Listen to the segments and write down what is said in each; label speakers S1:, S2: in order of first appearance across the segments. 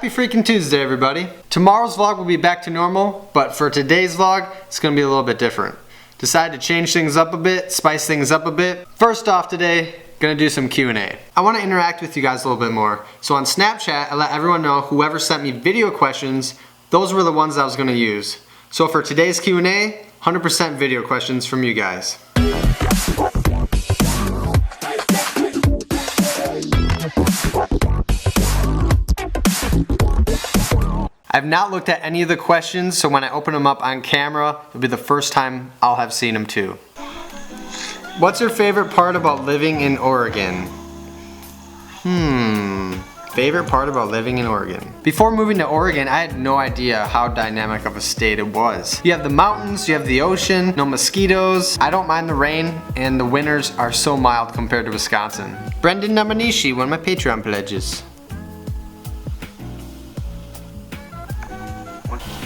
S1: Happy freaking Tuesday, everybody. Tomorrow's vlog will be back to normal, but for today's vlog, it's gonna be a little bit different. Decided to change things up a bit, spice things up a bit. First off today, gonna do some Q&A. I wanna interact with you guys a little bit more. So on Snapchat, I let everyone know whoever sent me video questions, those were the ones I was gonna use. So for today's Q&A, 100% video questions from you guys. I've not looked at any of the questions, so when I open them up on camera, it'll be the first time I'll have seen them too. What's your favorite part about living in Oregon? Favorite part about living in Oregon. Before moving to Oregon, I had no idea how dynamic of a state it was. You have the mountains, you have the ocean, no mosquitoes. I don't mind the rain, and the winters are so mild compared to Wisconsin. Brendan Namanishi, one of my Patreon pledges.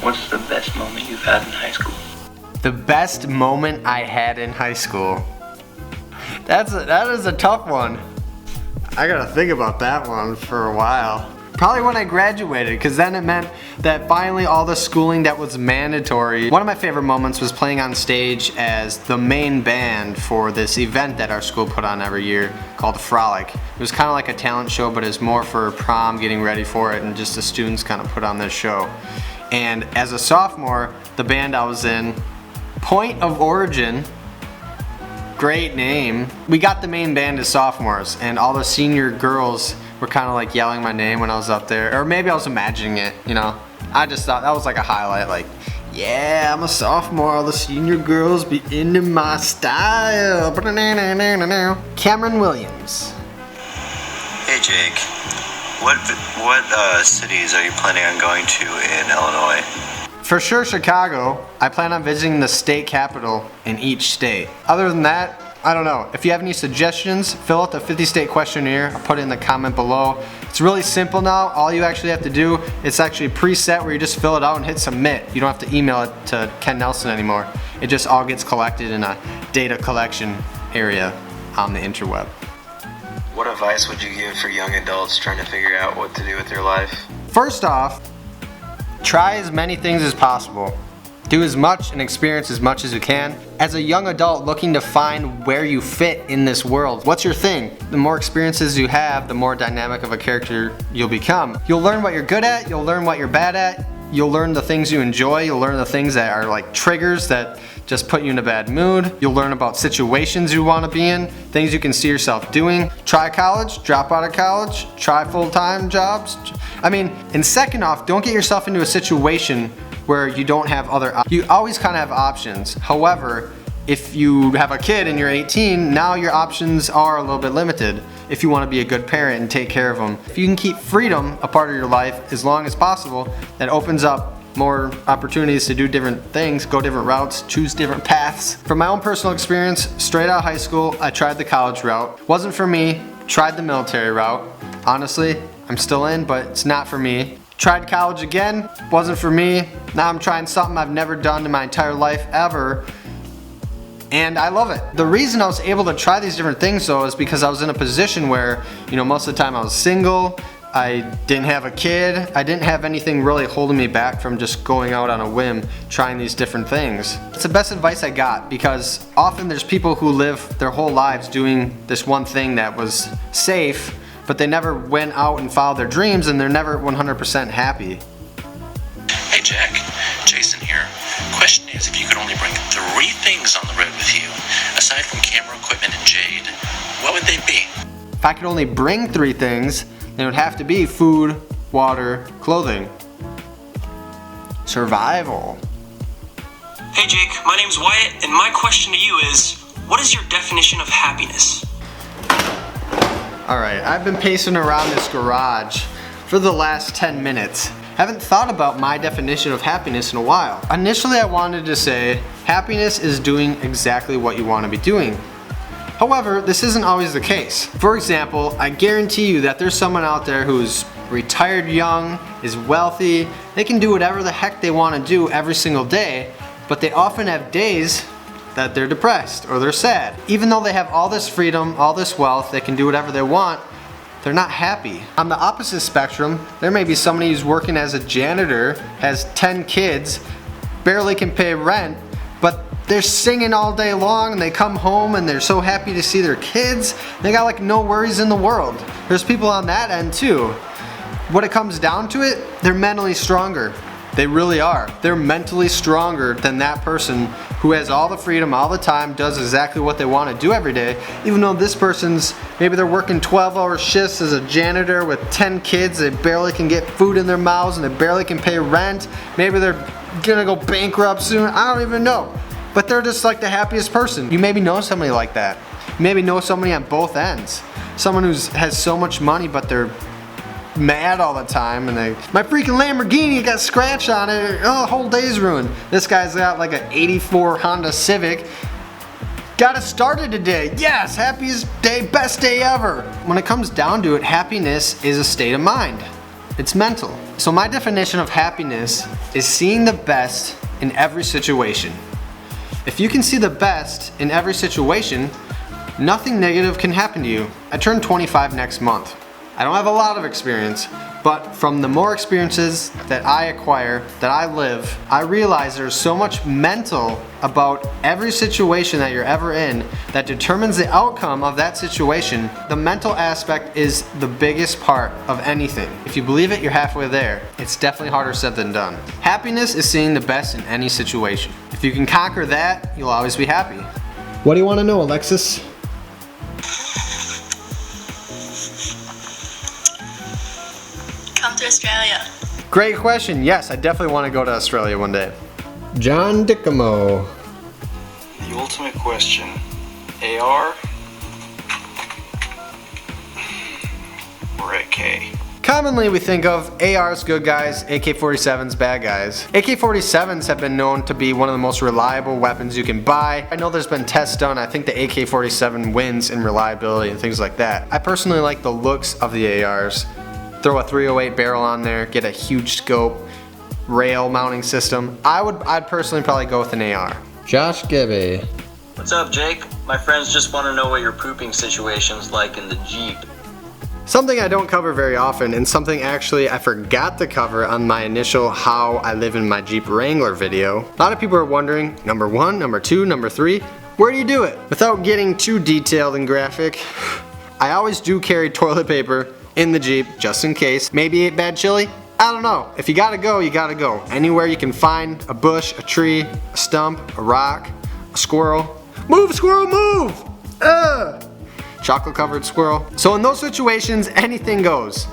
S2: What's the best moment you've had in high school?
S1: The best moment I had in high school. That is a tough one. I gotta think about that one for a while. Probably when I graduated, because then it meant that finally all the schooling that was mandatory. One of my favorite moments was playing on stage as the main band for this event that our school put on every year called Frolic. It was kind of like a talent show, but it was more for prom, getting ready for it, and just the students kind of put on this show. And as a sophomore, the band I was in, Point of Origin, great name. We got the main band as sophomores, and all the senior girls were kind of like yelling my name when I was up there. Or maybe I was imagining it, you know. I just thought that was like a highlight, like, yeah, I'm a sophomore, all the senior girls be into my style. Cameron Williams.
S2: Hey Jake, what cities are you planning on going to in Illinois?
S1: For sure Chicago. I plan on visiting the state capital in each state. Other than that, I don't know. If you have any suggestions, fill out the 50 state questionnaire. I'll put it in the comment below. It's really simple now. All you actually have to do, it's actually preset where you just fill it out and hit submit. You don't have to email it to Ken Nelson anymore. It just all gets collected in a data collection area on the interweb.
S3: What advice would you give for young adults trying to figure out what to do with their life?
S1: First off, try as many things as possible. Do as much and experience as much as you can. As a young adult looking to find where you fit in this world, what's your thing? The more experiences you have, the more dynamic of a character you'll become. You'll learn what you're good at, you'll learn what you're bad at, you'll learn the things you enjoy, you'll learn the things that are like triggers that just put you in a bad mood. You'll learn about situations you want to be in, things you can see yourself doing. Try college, drop out of college, try full-time jobs. I mean, and second off, don't get yourself into a situation where you don't have other options. You always kind of have options. However, if you have a kid and you're 18, now your options are a little bit limited if you want to be a good parent and take care of them. If you can keep freedom a part of your life as long as possible, that opens up more opportunities to do different things, go different routes, choose different paths. From my own personal experience, straight out of high school, I tried the college route. Wasn't for me. Tried the military route. Honestly, I'm still in, but it's not for me. Tried college again, wasn't for me. Now I'm trying something I've never done in my entire life ever, and I love it. The reason I was able to try these different things though is because I was in a position where, you know, most of the time I was single, I didn't have a kid, I didn't have anything really holding me back from just going out on a whim, trying these different things. It's the best advice I got, because often there's people who live their whole lives doing this one thing that was safe, but they never went out and followed their dreams, and they're never 100% happy.
S4: Hey Jack, Jason here. Question is, if you could only bring 3 things on the road with you, aside from camera equipment and Jade, what would they be?
S1: If I could only bring 3 things, then it would have to be food, water, clothing. Survival.
S5: Hey Jake, my name's Wyatt, and my question to you is, what is your definition of happiness?
S1: Alright, I've been pacing around this garage for the last 10 minutes. Haven't thought about my definition of happiness in a while. Initially I wanted to say, happiness is doing exactly what you want to be doing. However, this isn't always the case. For example, I guarantee you that there's someone out there who's retired young, is wealthy, they can do whatever the heck they want to do every single day, but they often have days that they're depressed or they're sad. Even though they have all this freedom, all this wealth, they can do whatever they want, they're not happy. On the opposite spectrum, there may be somebody who's working as a janitor, has 10 kids, barely can pay rent, but they're singing all day long and they come home and they're so happy to see their kids. They got like no worries in the world. There's people on that end too. When it comes down to it, they're mentally stronger. They really are. They're mentally stronger than that person who has all the freedom all the time, does exactly what they want to do every day, even though this person's, maybe they're working 12-hour shifts as a janitor with 10 kids, they barely can get food in their mouths and they barely can pay rent. Maybe they're gonna go bankrupt soon, I don't even know. But they're just like the happiest person. You maybe know somebody like that. You maybe know somebody on both ends. Someone who has so much money but they're mad all the time and my freaking Lamborghini got scratched on it, oh, the whole day's ruined. This guy's got like an 84 Honda Civic. Got it started today. Yes, happiest day, best day ever. When it comes down to it, happiness is a state of mind. It's mental. So my definition of happiness is seeing the best in every situation. If you can see the best in every situation, nothing negative can happen to you. I turn 25 next month. I don't have a lot of experience, but from the more experiences that I acquire, that I live, I realize there's so much mental about every situation that you're ever in that determines the outcome of that situation. The mental aspect is the biggest part of anything. If you believe it, you're halfway there. It's definitely harder said than done. Happiness is seeing the best in any situation. If you can conquer that, you'll always be happy. What do you want to know, Alexis?
S6: Come to Australia.
S1: Great question. Yes, I definitely want to go to Australia one day. John Dickham.
S3: The ultimate question. AR or AK?
S1: Commonly we think of ARs good guys, AK-47s bad guys. AK-47s have been known to be one of the most reliable weapons you can buy. I know there's been tests done. I think the AK-47 wins in reliability and things like that. I personally like the looks of the ARs. Throw a 308 barrel on there, get a huge scope, rail mounting system. I'd personally probably go with an AR. Josh Gibby.
S7: What's up, Jake? My friends just want to know what your pooping situation's like in the Jeep.
S1: Something I don't cover very often, and something actually I forgot to cover on my initial How I Live in My Jeep Wrangler video. A lot of people are wondering, number 1, number 2, number 3, where do you do it? Without getting too detailed and graphic, I always do carry toilet paper in the Jeep, just in case. Maybe ate bad chili? I don't know. If you gotta go, you gotta go. Anywhere you can find a bush, a tree, a stump, a rock, a squirrel. Move, squirrel, move! Chocolate covered squirrel. So in those situations, anything goes.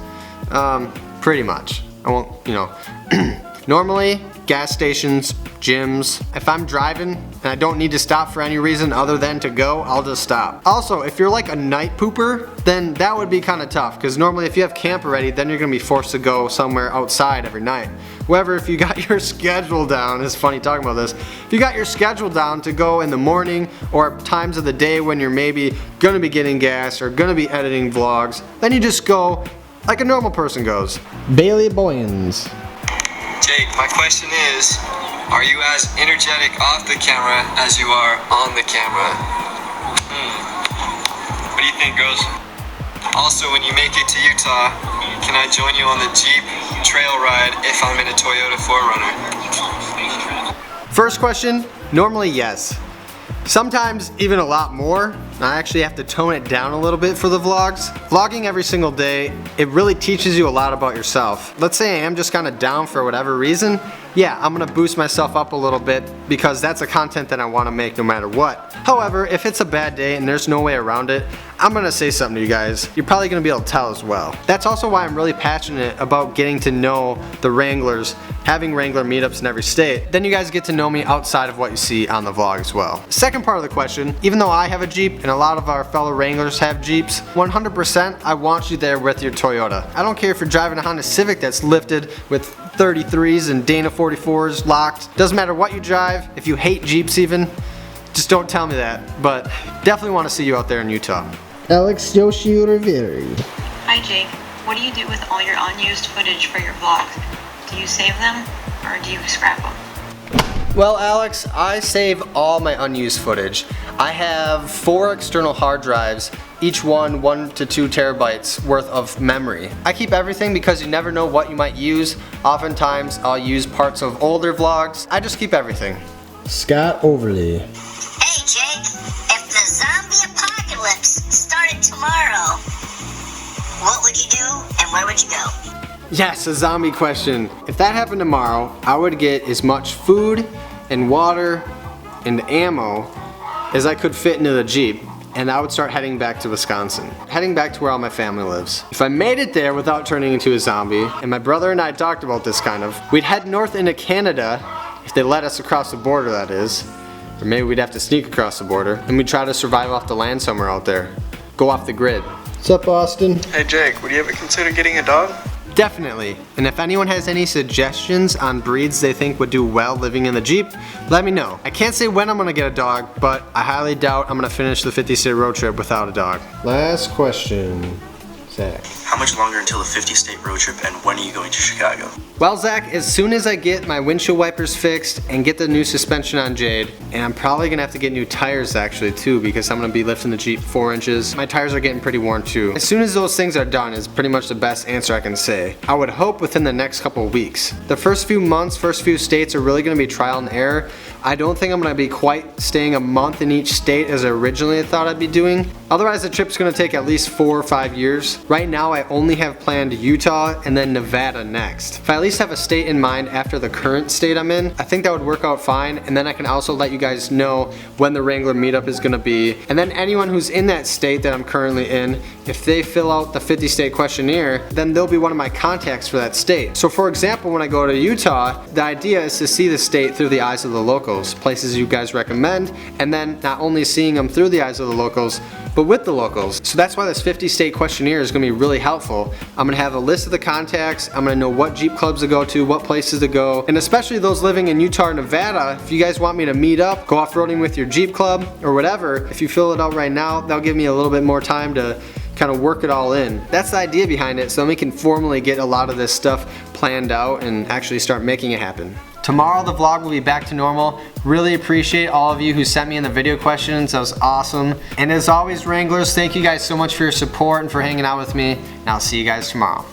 S1: Pretty much. I won't, normally, gas stations, gyms. If I'm driving and I don't need to stop for any reason other than to go, I'll just stop. Also, if you're like a night pooper, then that would be kind of tough, because normally if you have camp already, then you're gonna be forced to go somewhere outside every night. However, if you got your schedule down, it's funny talking about this, if you got your schedule down to go in the morning or times of the day when you're maybe gonna be getting gas or gonna be editing vlogs, then you just go like a normal person goes. Bailey Boyens.
S3: Jake, my question is, are you as energetic off the camera as you are on the camera? What do you think, girls? Also, when you make it to Utah, can I join you on the Jeep trail ride if I'm in a Toyota 4Runner?
S1: First question, normally yes. Sometimes even a lot more. I actually have to tone it down a little bit for the vlogs. Vlogging every single day, it really teaches you a lot about yourself. Let's say I am just kind of down for whatever reason. Yeah, I'm gonna boost myself up a little bit because that's the content that I wanna make no matter what. However, if it's a bad day and there's no way around it, I'm gonna say something to you guys. You're probably gonna be able to tell as well. That's also why I'm really passionate about getting to know the Wranglers, having Wrangler meetups in every state. Then you guys get to know me outside of what you see on the vlog as well. Second part of the question, even though I have a Jeep and a lot of our fellow Wranglers have Jeeps, 100% I want you there with your Toyota. I don't care if you're driving a Honda Civic that's lifted with 33s and Dana 44s locked. Doesn't matter what you drive. If you hate Jeeps even, just don't tell me that. But definitely want to see you out there in Utah. Alex Yoshi Riveri.
S6: Hi Jake, what do you do with all your unused footage for your vlogs? Do you save them or do you scrap them?
S1: Well, Alex, I save all my unused footage. I have 4 external hard drives, each one 1 to 2 terabytes worth of memory. I keep everything because you never know what you might use. Oftentimes I'll use parts of older vlogs. I just keep everything.
S8: Scott Overly.
S9: Hey Jake, if the zombie apocalypse started tomorrow, what would you do and where would you go?
S1: Yes, a zombie question. If that happened tomorrow, I would get as much food and water and ammo as I could fit into the Jeep, and I would start heading back to Wisconsin. Heading back to where all my family lives. If I made it there without turning into a zombie, and my brother and I talked about this kind of, we'd head north into Canada, if they let us across the border that is, or maybe we'd have to sneak across the border, and we'd try to survive off the land somewhere out there. Go off the grid.
S8: What's up, Austin?
S3: Hey Jake, would you ever consider getting a dog?
S1: Definitely. And if anyone has any suggestions on breeds they think would do well living in the Jeep, let me know. I can't say when I'm gonna get a dog, but I highly doubt I'm gonna finish the 50-state road trip without a dog.
S8: Last question. Zach.
S2: How much longer until the 50-state road trip, and when are you going to Chicago?
S1: Well, Zach, as soon as I get my windshield wipers fixed and get the new suspension on Jade, and I'm probably gonna have to get new tires actually too, because I'm gonna be lifting the Jeep 4 inches. My tires are getting pretty worn too. As soon as those things are done is pretty much the best answer I can say. I would hope within the next couple of weeks. The first few months, first few states are really gonna be trial and error. I don't think I'm gonna be quite staying a month in each state as I originally thought I'd be doing. Otherwise the trip's gonna take at least 4 or 5 years. Right now I only have planned Utah and then Nevada next. If I at least have a state in mind after the current state I'm in, I think that would work out fine, and then I can also let you guys know when the Wrangler meetup is gonna be. And then anyone who's in that state that I'm currently in, if they fill out the 50-state questionnaire, then they'll be one of my contacts for that state. So for example, when I go to Utah, the idea is to see the state through the eyes of the locals, places you guys recommend, and then not only seeing them through the eyes of the locals, but with the locals. So that's why this 50-state questionnaire is gonna be really helpful. I'm gonna have a list of the contacts, I'm gonna know what Jeep clubs to go to, what places to go, and especially those living in Utah or Nevada, if you guys want me to meet up, go off-roading with your Jeep club, or whatever, if you fill it out right now, that'll give me a little bit more time to kind of work it all in. That's the idea behind it, so then we can formally get a lot of this stuff planned out and actually start making it happen. Tomorrow the vlog will be back to normal. Really appreciate all of you who sent me in the video questions. That was awesome. And as always, Wranglers, thank you guys so much for your support and for hanging out with me. And I'll see you guys tomorrow.